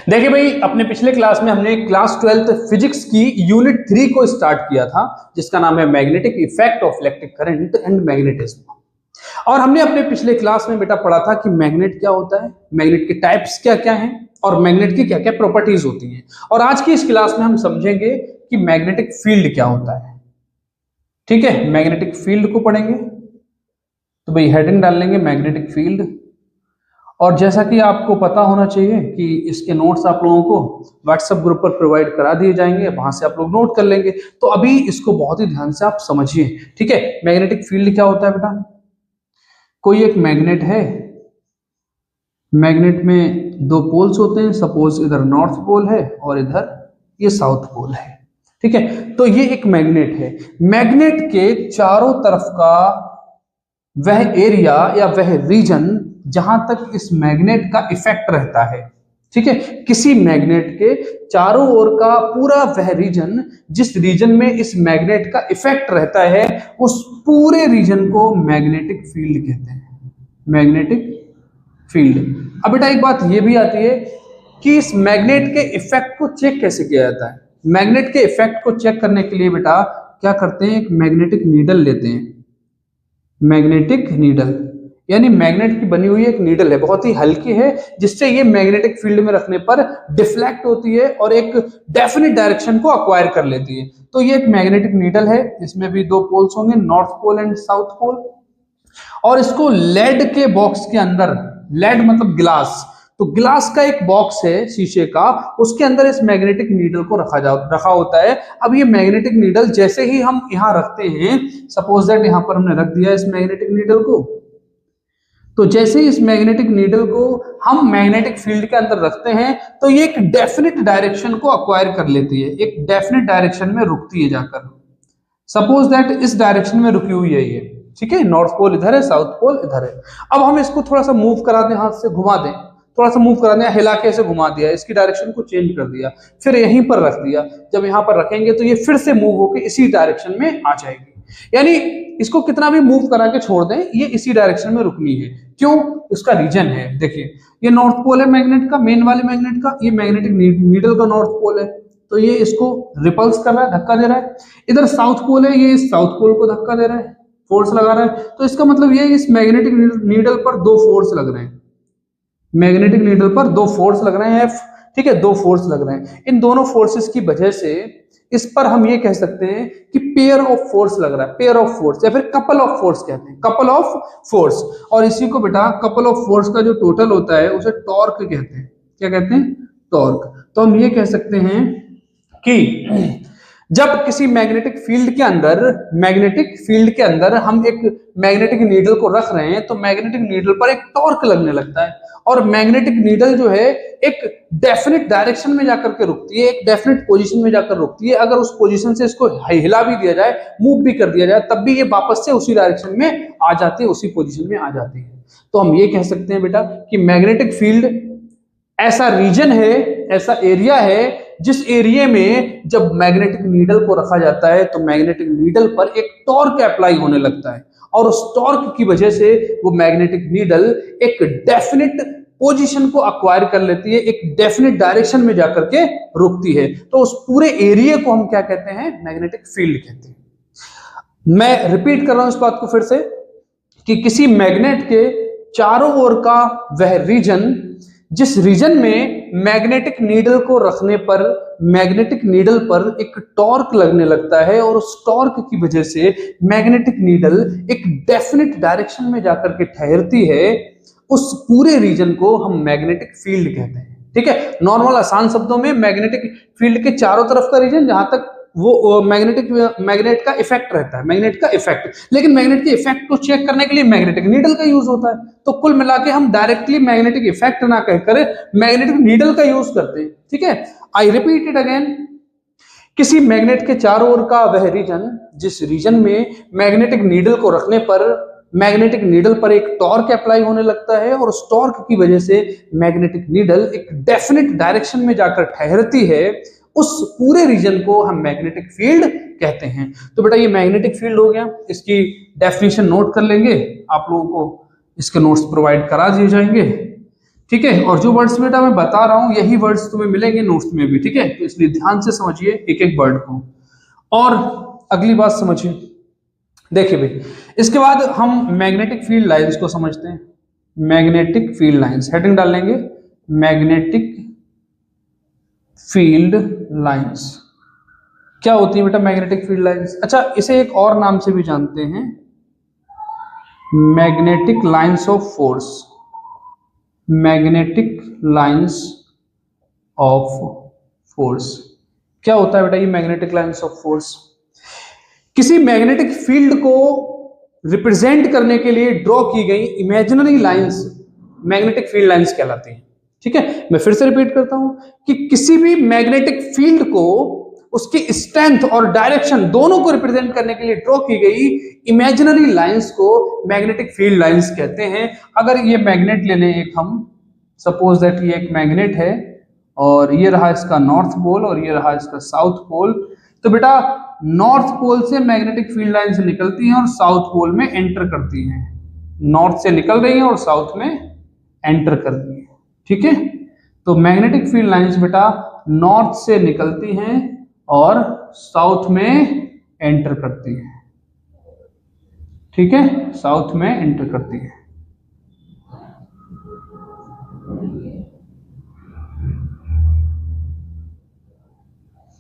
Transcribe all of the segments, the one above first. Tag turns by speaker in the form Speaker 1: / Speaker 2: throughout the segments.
Speaker 1: देखिए भाई, अपने पिछले क्लास में हमने क्लास 12th फिजिक्स की यूनिट 3 को स्टार्ट किया था, जिसका नाम है magnetic effect of electric current and magnetism. और हमने अपने पिछले क्लास में बेटा पढ़ा था कि मैग्नेट क्या होता है, मैग्नेट के टाइप्स क्या क्या हैं और मैग्नेट की क्या क्या प्रॉपर्टीज होती हैं। और आज की इस क्लास में हम समझेंगे कि मैग्नेटिक फील्ड क्या होता है। ठीक है, मैग्नेटिक फील्ड को पढ़ेंगे। तो भाई हेडिंग डाल लेंगे मैग्नेटिक फील्ड। और जैसा कि आपको पता होना चाहिए कि इसके नोट्स आप लोगों को व्हाट्सएप ग्रुप पर प्रोवाइड करा दिए जाएंगे, वहां से आप लोग नोट कर लेंगे। तो अभी इसको बहुत ही ध्यान से आप समझिए। ठीक है, मैग्नेटिक फील्ड क्या होता है बेटा? कोई एक मैग्नेट है, मैग्नेट में दो पोल्स होते हैं, सपोज इधर नॉर्थ पोल है और इधर ये साउथ पोल है। ठीक है, तो ये एक मैग्नेट है। मैग्नेट के चारों तरफ का वह एरिया या वह रीजन जहां तक इस मैग्नेट का इफेक्ट रहता है, ठीक है, किसी मैग्नेट के चारों ओर का पूरा वह रीजन, जिस रीजन में इस मैग्नेट का इफेक्ट रहता है, उस पूरे रीजन को मैग्नेटिक फील्ड कहते हैं। Magnetic field. अब बेटा एक बात यह भी आती है कि इस मैग्नेट के इफेक्ट को चेक कैसे किया जाता है। मैग्नेट के इफेक्ट को चेक करने के लिए बेटा क्या करते हैं, एक मैग्नेटिक नीडल लेते हैं। मैग्नेटिक नीडल यानी मैग्नेट की बनी हुई एक नीडल है, बहुत ही हल्की है, जिससे ये मैग्नेटिक फील्ड में रखने पर डिफ्लेक्ट होती है और एक डेफिनेट डायरेक्शन को अक्वायर कर लेती है। तो ये एक मैग्नेटिक नीडल है, इसमें भी दो पोल्स होंगे, north pole and south pole. और इसको लेड के बॉक्स के अंदर, लेड मतलब ग्लास, तो ग्लास का एक बॉक्स है शीशे का, उसके अंदर इस मैग्नेटिक नीडल को रखा होता है। अब ये मैग्नेटिक नीडल जैसे ही हम यहाँ रखते हैं, सपोज दैट यहाँ पर हमने रख दिया इस मैग्नेटिक नीडल को, तो जैसे ही इस मैग्नेटिक नीडल को हम मैग्नेटिक फील्ड के अंदर रखते हैं, तो ये एक डेफिनेट डायरेक्शन को अक्वायर कर लेती है, एक डेफिनेट डायरेक्शन में रुकती है जाकर। सपोज दैट इस डायरेक्शन में रुकी हुई है ये, ठीक है, नॉर्थ पोल इधर है, साउथ पोल इधर है। अब हम इसको थोड़ा सा मूव करा दें, हाथ से घुमा दें, थोड़ा सा मूव करा दें, हिला के ऐसे घुमा दिया, इसकी डायरेक्शन को चेंज कर दिया, फिर यहीं पर रख दिया। जब यहाँ पर रखेंगे तो ये फिर से मूव होकर इसी डायरेक्शन में आ जाएगी। यानी इसको कितना भी मूव करा के छोड़ दें, ये इसी डायरेक्शन में रुकनी है। क्यों? इसका रीजन है, देखिए ये नॉर्थ पोल है मैग्नेट का, मेन वाले मैग्नेट का, ये मैग्नेटिक नीडल का नॉर्थ पोल है, तो ये इसको रिपल्स कर रहा है, धक्का दे रहा है। इधर साउथ पोल है, ये इस साउथ पोल को धक्का दे रहा है, फोर्स लगा रहा है। तो इसका मतलब ये इस मैग्नेटिक नीडल पर दो फोर्स लग रहे हैं, मैग्नेटिक नीडल पर दो फोर्स लग रहे हैं, ठीक है, दो फोर्स लग रहे हैं। इन दोनों फोर्सेस की वजह से इस पर हम ये कह सकते हैं कि पेयर ऑफ फोर्स लग रहा है, पेयर ऑफ फोर्स, या फिर कपल ऑफ फोर्स कहते हैं, कपल ऑफ फोर्स। और इसी को बेटा कपल ऑफ फोर्स का जो टोटल होता है उसे टॉर्क कहते हैं। क्या कहते हैं? टॉर्क। तो हम ये कह सकते हैं कि जब किसी मैग्नेटिक फील्ड के अंदर हम एक मैग्नेटिक नीडल को रख रहे हैं, तो मैग्नेटिक नीडल पर एक टॉर्क लगने लगता है, और मैग्नेटिक नीडल जो है एक डेफिनेट डायरेक्शन में जाकर के रुकती है, एक डेफिनेट पोजीशन में जाकर रुकती है। अगर उस पोजीशन से इसको हिला भी दिया जाए, मूव भी कर दिया जाए, तब भी ये वापस से उसी डायरेक्शन में आ जाती है, उसी पोजीशन में आ जाती है। तो हम ये कह सकते हैं बेटा कि मैग्नेटिक फील्ड ऐसा रीजन है, ऐसा एरिया है, जिस एरिया में जब मैग्नेटिक नीडल को रखा जाता है तो मैग्नेटिक नीडल पर एक टॉर्क अप्लाई होने लगता है, और उस टॉर्क की वजह से वो मैग्नेटिक नीडल एक डेफिनेट पोजीशन को अक्वायर कर लेती है, एक डेफिनेट डायरेक्शन में जाकर के रुकती है। तो उस पूरे एरिया को हम क्या कहते हैं? मैग्नेटिक फील्ड कहते हैं। मैं रिपीट कर रहा हूं इस बात को फिर से कि किसी मैग्नेट के चारों ओर का वह रीजन, जिस रीजन में मैग्नेटिक नीडल को रखने पर मैग्नेटिक नीडल पर एक टॉर्क लगने लगता है, और उस टॉर्क की वजह से मैग्नेटिक नीडल एक डेफिनेट डायरेक्शन में जाकर के ठहरती है, उस पूरे रीजन को हम मैग्नेटिक फील्ड कहते हैं। ठीक है, नॉर्मल आसान शब्दों में मैग्नेटिक फील्ड के चारों तरफ का रीजन जहां तक वो मैग्नेट का इफेक्ट रहता है, मैग्नेट का इफेक्ट। लेकिन मैग्नेट के इफेक्ट को चेक करने के लिए मैग्नेटिक नीडल का यूज होता है। तो कुल मिला के हम डायरेक्टली मैग्नेटिक इफेक्ट ना कहकर मैग्नेटिक नीडल का यूज करते हैं। ठीक है, आई रिपीट इट अगेन, किसी मैग्नेट के चारों ओर का वह रीजन, जिस रीजन में मैग्नेटिक नीडल को रखने पर मैग्नेटिक नीडल पर एक टॉर्क अप्लाई होने लगता है, और उस टॉर्क की वजह से मैग्नेटिक नीडल एक डेफिनेट डायरेक्शन में जाकर ठहरती है, उस पूरे रीजन को हम मैग्नेटिक फील्ड कहते हैं। तो बेटा ये मैग्नेटिक फील्ड हो गया, इसकी डेफिनेशन नोट कर लेंगे, आप लोगों को इसके नोट्स प्रोवाइड करा दिए जाएंगे। ठीक है, और जो वर्ड्स बेटा मैं बता रहा हूं यही वर्ड्स तुम्हें मिलेंगे नोट्स में भी, ठीक है, तो इसलिए ध्यान से समझिए एक एक वर्ड को। और अगली बात समझिए, देखिए भाई, इसके बाद हम मैग्नेटिक फील्ड लाइंस को समझते हैं। मैग्नेटिक फील्ड लाइंस, हेडिंग डाल लेंगे मैग्नेटिक फील्ड लाइंस। क्या होती है बेटा मैग्नेटिक फील्ड लाइंस? अच्छा, इसे एक और नाम से भी जानते हैं, magnetic lines of force. Magnetic lines of force क्या होता है बेटा ये मैग्नेटिक लाइंस ऑफ फोर्स? किसी मैग्नेटिक फील्ड को रिप्रेजेंट करने के लिए ड्रॉ की गई imaginary lines magnetic field lines कहलाती हैं। ठीक है, मैं फिर से रिपीट करता हूं कि किसी भी मैग्नेटिक फील्ड को उसकी स्ट्रेंथ और डायरेक्शन दोनों को रिप्रेजेंट करने के लिए ड्रॉ की गई इमेजिनरी लाइंस को मैग्नेटिक फील्ड लाइंस कहते हैं। अगर ये मैग्नेट ले लें, एक हम सपोज दैट ये एक मैग्नेट है और ये रहा इसका नॉर्थ पोल और ये रहा इसका साउथ पोल, तो बेटा नॉर्थ पोल से मैग्नेटिक फील्ड लाइंस निकलती हैं और साउथ पोल में एंटर करती हैं। नॉर्थ से निकल रही हैं और साउथ में एंटर कर रही हैं। ठीक है, तो मैग्नेटिक फील्ड लाइंस बेटा नॉर्थ से निकलती हैं और साउथ में एंटर करती हैं। ठीक है, साउथ में एंटर करती है।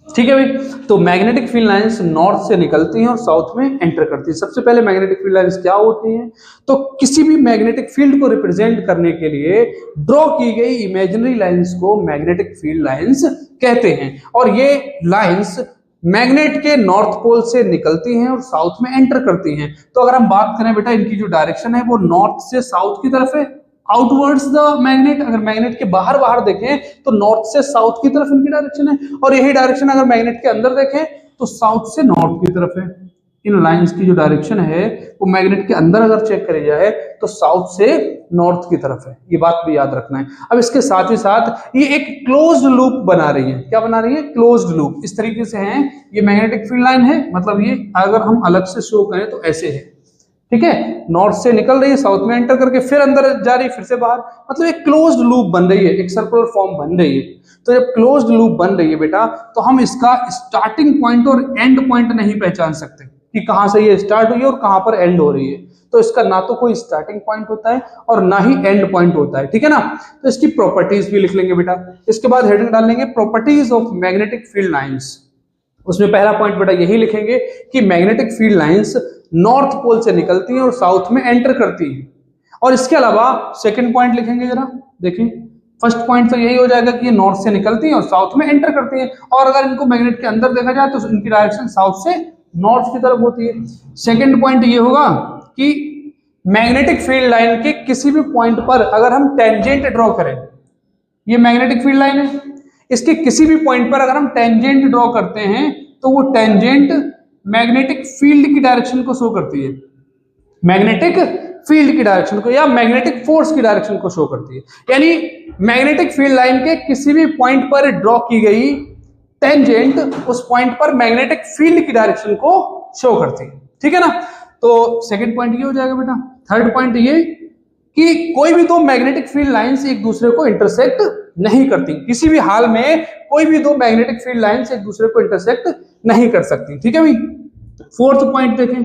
Speaker 1: ठीक है भाई, तो मैग्नेटिक फील्ड लाइंस नॉर्थ से निकलती हैं और साउथ में एंटर करती हैं। सबसे पहले मैग्नेटिक फील्ड लाइंस क्या होती हैं? तो किसी भी मैग्नेटिक फील्ड को रिप्रेजेंट करने के लिए ड्रॉ की गई इमेजिनरी लाइंस को मैग्नेटिक फील्ड लाइंस कहते हैं। और ये लाइंस मैग्नेट के नॉर्थ पोल से निकलती हैं और साउथ में एंटर करती हैं। तो अगर हम बात करें बेटा इनकी जो डायरेक्शन है वो नॉर्थ से साउथ की तरफ है, आउटवर्ड्स द मैग्नेट। अगर मैग्नेट के बाहर बाहर देखें तो नॉर्थ से साउथ की तरफ इनकी डायरेक्शन है, और यही डायरेक्शन अगर मैग्नेट के अंदर देखें तो साउथ से नॉर्थ की तरफ है। इन लाइंस की जो डायरेक्शन है वो मैग्नेट के अंदर अगर चेक करी जाए तो साउथ से नॉर्थ की तरफ है। ये बात भी याद रखना है। अब इसके साथ ही साथ ये एक क्लोज्ड लूप बना रही है। क्या बना रही है? Closed loop. इस तरीके से है, ये मैग्नेटिक फील्ड लाइन है, मतलब ये अगर हम अलग से शो करें तो ऐसे है। ठीक है, नॉर्थ से निकल रही है, साउथ में एंटर करके फिर अंदर जा रही है, फिर से बाहर, मतलब एक क्लोज्ड लूप बन रही है, एक सर्कुलर फॉर्म बन रही है। तो जब क्लोज्ड लूप बन रही है बेटा तो हम इसका स्टार्टिंग पॉइंट और एंड पॉइंट नहीं पहचान सकते कि कहां से ये स्टार्ट हुई है और कहां पर एंड हो रही है। तो इसका ना तो कोई स्टार्टिंग पॉइंट होता है और ना ही एंड पॉइंट होता है। ठीक है ना, तो इसकी प्रॉपर्टीज भी लिख लेंगे बेटा। इसके बाद हेडिंग डाल लेंगे properties of magnetic field lines. उसमें पहला पॉइंट बेटा यही लिखेंगे कि magnetic field lines north pole से निकलती हैं और साउथ में एंटर करती हैं। और इसके अलावा सेकंड पॉइंट लिखेंगे, जरा देखिए। फर्स्ट पॉइंट तो यही हो जाएगा कि ये नॉर्थ से निकलती हैं और साउथ में एंटर करती हैं, और अगर इनको मैग्नेट के अंदर देखा जाए तो इनकी डायरेक्शन साउथ से नॉर्थ की तरफ होती है। सेकंड पॉइंट ये होगा कि मैग्नेटिक फील्ड लाइन के किसी भी पॉइंट पर अगर हम टेंजेंट ड्रॉ करें, ये मैग्नेटिक फील्ड लाइन है, इसके किसी भी पॉइंट पर अगर हम टेंजेंट ड्रॉ करते हैं तो वो टेंजेंट मैग्नेटिक फील्ड की डायरेक्शन को शो करती है, मैग्नेटिक फील्ड की डायरेक्शन को या मैग्नेटिक फोर्स की डायरेक्शन को शो करती है। यानी मैग्नेटिक फील्ड लाइन के किसी भी पॉइंट पर ड्रॉ की गई टेंजेंट उस पॉइंट पर मैग्नेटिक फील्ड की डायरेक्शन को शो करती है। ठीक है ना, तो सेकंड पॉइंट ये हो जाएगा बेटा। थर्ड पॉइंट ये कि कोई भी दो मैग्नेटिक फील्ड लाइंस एक दूसरे को इंटरसेक्ट नहीं करती, किसी भी हाल में कोई भी दो मैग्नेटिक फील्ड लाइंस एक दूसरे को इंटरसेक्ट नहीं कर सकती। ठीक है भाई, फोर्थ पॉइंट देखें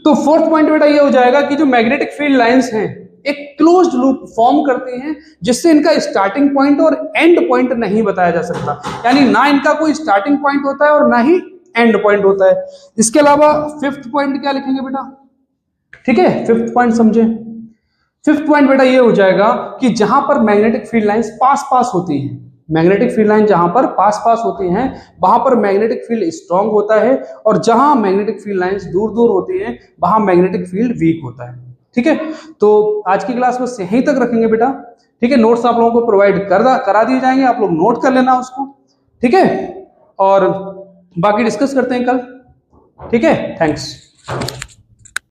Speaker 1: तो फोर्थ पॉइंट बेटा ये हो जाएगा कि जो मैग्नेटिक फील्ड लाइंस हैं एक क्लोज्ड लूप फॉर्म करती हैं जिससे इनका स्टार्टिंग पॉइंट और एंड पॉइंट नहीं बताया जा सकता, यानी ना इनका कोई स्टार्टिंग पॉइंट होता है और ना ही एंड पॉइंट होता है। इसके अलावा फिफ्थ पॉइंट क्या लिखेंगे बेटा? ठीक है, फिफ्थ पॉइंट समझे। फिफ्थ पॉइंट बेटा ये हो जाएगा कि जहां पर मैग्नेटिक फील्ड लाइंस पास पास होती हैं, मैग्नेटिक फील्ड लाइन जहां पर पास पास होती हैं वहां पर मैग्नेटिक फील्ड स्ट्रांग होता है, और जहां मैग्नेटिक फील्ड लाइंस दूर दूर होती हैं वहां मैग्नेटिक फील्ड वीक होता है। ठीक है, तो आज की क्लास बस यहीं तक रखेंगे बेटा। ठीक है, नोट्स आप लोगों को प्रोवाइड करा दिए जाएंगे, आप लोग नोट कर लेना उसको। ठीक है, और बाकी डिस्कस करते हैं कल। ठीक है, थैंक्स।